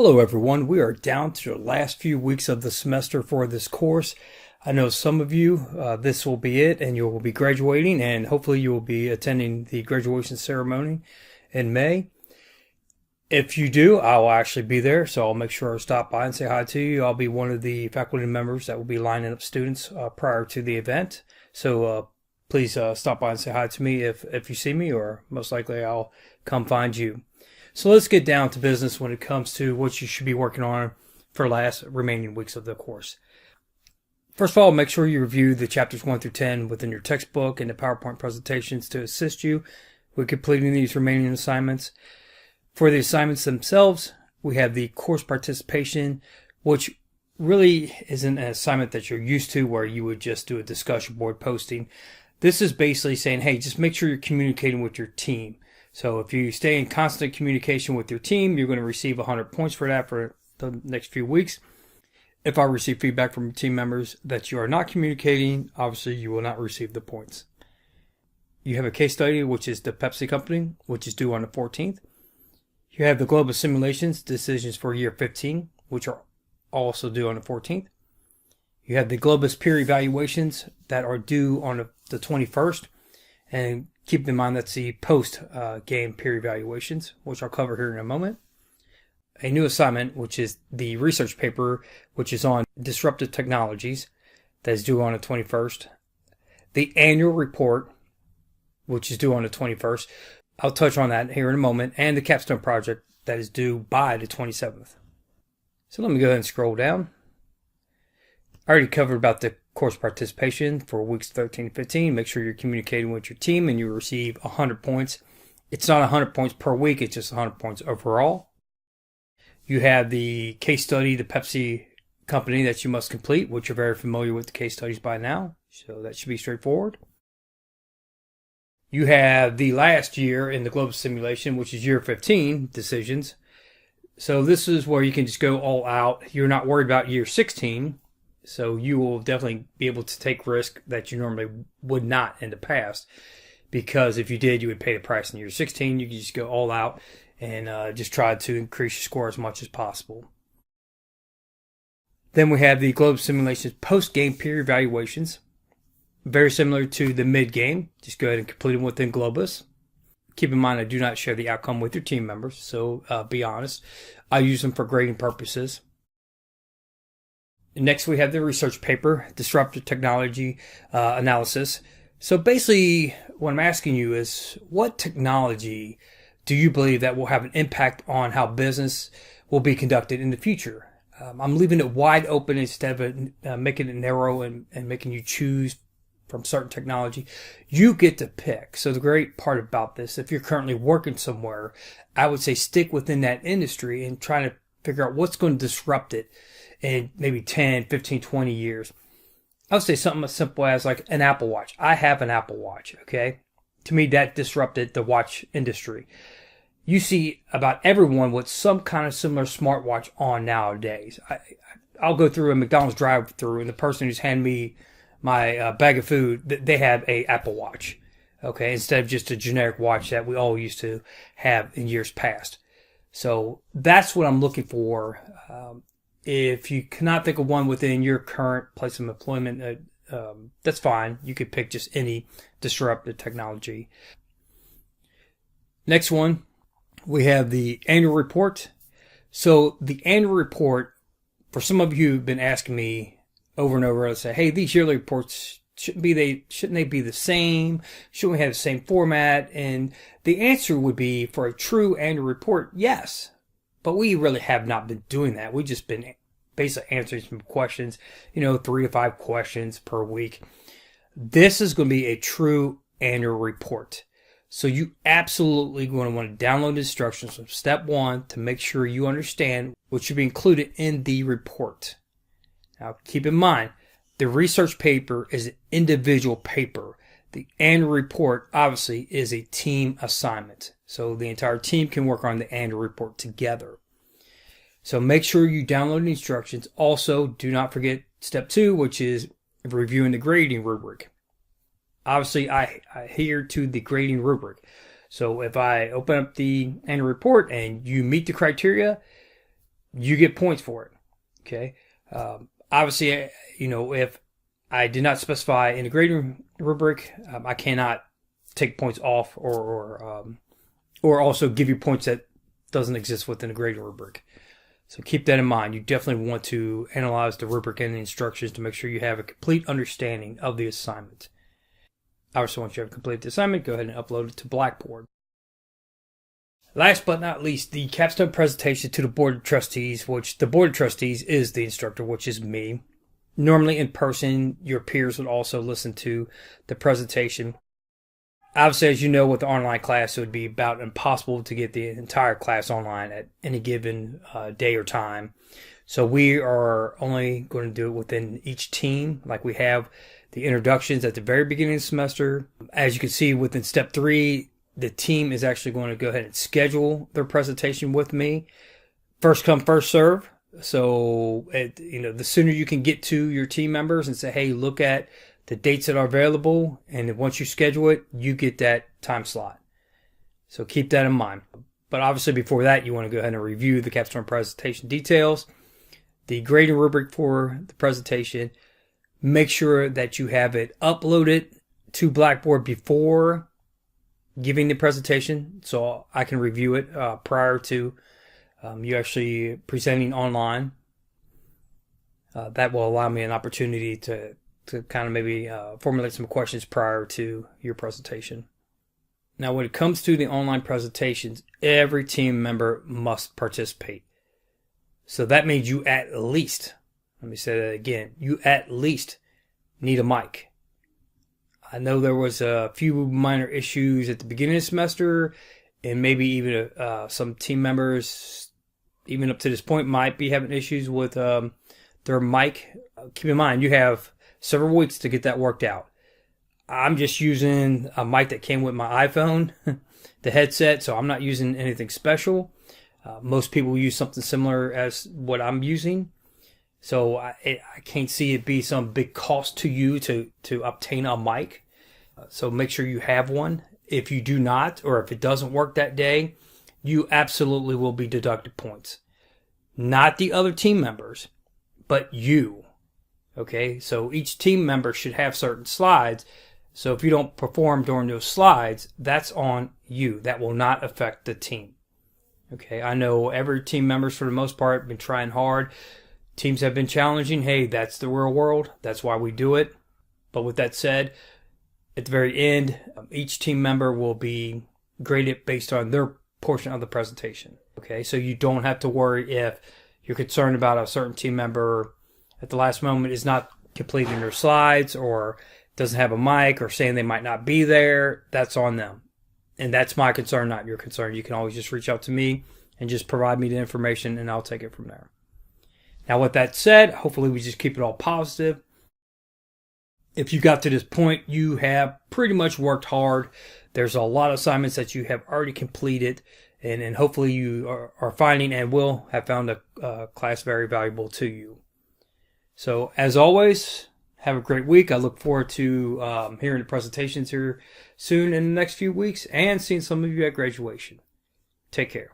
Hello everyone, we are down to the last few weeks of the semester for this course. I know some of you, this will be it and you will be graduating, and hopefully you will be attending the graduation ceremony in May. If you do, I will actually be there, so I'll make sure I stop by and say hi to you. I'll be one of the faculty members that will be lining up students prior to the event. So please stop by and say hi to me if you see me, or most likely I'll come find you. So let's get down to business when it comes to what you should be working on for the last remaining weeks of the course. First of all, make sure you review the chapters 1 through 10 within your textbook and the PowerPoint presentations to assist you with completing these remaining assignments. For the assignments themselves, we have the course participation, which really isn't an assignment that you're used to where you would just do a discussion board posting. This is basically saying, hey, just make sure you're communicating with your team. So if you stay in constant communication with your team, you're going to receive 100 points for that for the next few weeks. If I receive feedback from team members that you are not communicating, obviously you will not receive the points. You have a case study, which is the Pepsi company, which is due on the 14th. You have the global simulations decisions for year 15, which are also due on the 14th. You have the Globus peer evaluations that are due on the 21st. And keep in mind that's the post-game peer evaluations, which I'll cover here in a moment. A new assignment, which is the research paper, which is on disruptive technologies, that is due on the 21st. The annual report, which is due on the 21st. I'll touch on that here in a moment. And the Capstone project that is due by the 27th. So let me go ahead and scroll down. I already covered about the course participation for weeks 13 and 15. Make sure you're communicating with your team and you receive 100 points. It's not 100 points per week, it's just 100 points overall. You have the case study, the Pepsi company that you must complete, which you're very familiar with the case studies by now, so that should be straightforward. You have the last year in the global simulation, which is year 15 decisions. So this is where you can just go all out. You're not worried about year 16. So you will definitely be able to take risk that you normally would not in the past, because if you did, you would pay the price in year 16. You can just go all out and just try to increase your score as much as possible. Then we have the Global Simulations post-game peer evaluations. Very similar to the mid-game. Just go ahead and complete them within Globus. Keep in mind, I do not share the outcome with your team members, so be honest. I use them for grading purposes. Next, we have the research paper, Disruptive Technology Analysis. So basically, what I'm asking you is, what technology do you believe that will have an impact on how business will be conducted in the future? I'm leaving it wide open instead of making it narrow and making you choose from certain technology. You get to pick. So the great part about this, if you're currently working somewhere, I would say stick within that industry and try to figure out what's going to disrupt it in maybe 10, 15, 20 years. I would say something as simple as like an Apple Watch. I have an Apple Watch, okay? To me, that disrupted the watch industry. You see about everyone with some kind of similar smartwatch on nowadays. I'll go through a McDonald's drive-thru and the person who's handing me my bag of food, they have a Apple Watch, okay? Instead of just a generic watch that we all used to have in years past. So that's what I'm looking for. If you cannot think of one within your current place of employment, that's fine. You could pick just any disruptive technology. Next one, we have the annual report. So the annual report, for some of you who've been asking me over and over, I say, hey, these yearly reports, shouldn't they be the same? Shouldn't we have the same format? And the answer would be, for a true annual report, yes. But we really have not been doing that. We've just been basically answering some questions, 3 to 5 questions per week. This is going to be a true annual report. So you absolutely going to want to download the instructions from step 1 to make sure you understand what should be included in the report. Now keep in mind, the research paper is an individual paper. The annual report obviously is a team assignment. So the entire team can work on the annual report together. So make sure you download the instructions. Also, do not forget step 2, which is reviewing the grading rubric. Obviously, I adhere to the grading rubric. So if I open up the annual report and you meet the criteria, you get points for it. Okay. Obviously, if I did not specify in the grading rubric, I cannot take points off or also give you points that doesn't exist within the grading rubric. So keep that in mind. You definitely want to analyze the rubric and the instructions to make sure you have a complete understanding of the assignment. Obviously, once you have completed the assignment, go ahead and upload it to Blackboard. Last but not least, the capstone presentation to the Board of Trustees, which the Board of Trustees is the instructor, which is me. Normally in person, your peers would also listen to the presentation. Obviously, as you know, with the online class, it would be about impossible to get the entire class online at any given day or time. So we are only going to do it within each team, like we have the introductions at the very beginning of the semester. As you can see, within step 3, the team is actually going to go ahead and schedule their presentation with me. First come, first serve. So, the sooner you can get to your team members and say, hey, look at the dates that are available, and once you schedule it, you get that time slot. So keep that in mind. But obviously before that, you want to go ahead and review the capstone presentation details, the grading rubric for the presentation. Make sure that you have it uploaded to Blackboard before giving the presentation, so I can review it prior to you actually presenting online. That will allow me an opportunity to kind of maybe formulate some questions prior to your presentation. Now, when it comes to the online presentations, every team member must participate. So that means you at least, let me say that again, you at least need a mic. I know there was a few minor issues at the beginning of the semester, and maybe even some team members, even up to this point, might be having issues with their mic. Keep in mind, you have several weeks to get that worked out. I'm just using a mic that came with my iPhone, the headset, so I'm not using anything special. Most people use something similar as what I'm using. So I can't see it be some big cost to you to obtain a mic. So make sure you have one. If you do not, or if it doesn't work that day, you absolutely will be deducted points. Not the other team members, but you. Okay, so each team member should have certain slides. So if you don't perform during those slides, that's on you. That will not affect the team. Okay, I know every team members for the most part have been trying hard. Teams have been challenging. Hey, that's the real world. That's why we do it. But with that said, at the very end, each team member will be graded based on their portion of the presentation. Okay, so you don't have to worry if you're concerned about a certain team member at the last moment is not completing their slides or doesn't have a mic or saying they might not be there. That's on them. And that's my concern, not your concern. You can always just reach out to me and just provide me the information, and I'll take it from there. Now, with that said, hopefully we just keep it all positive. If you got to this point, you have pretty much worked hard. There's a lot of assignments that you have already completed, and hopefully you are finding and will have found a class very valuable to you. So, as always, have a great week. I look forward to hearing the presentations here soon in the next few weeks and seeing some of you at graduation. Take care.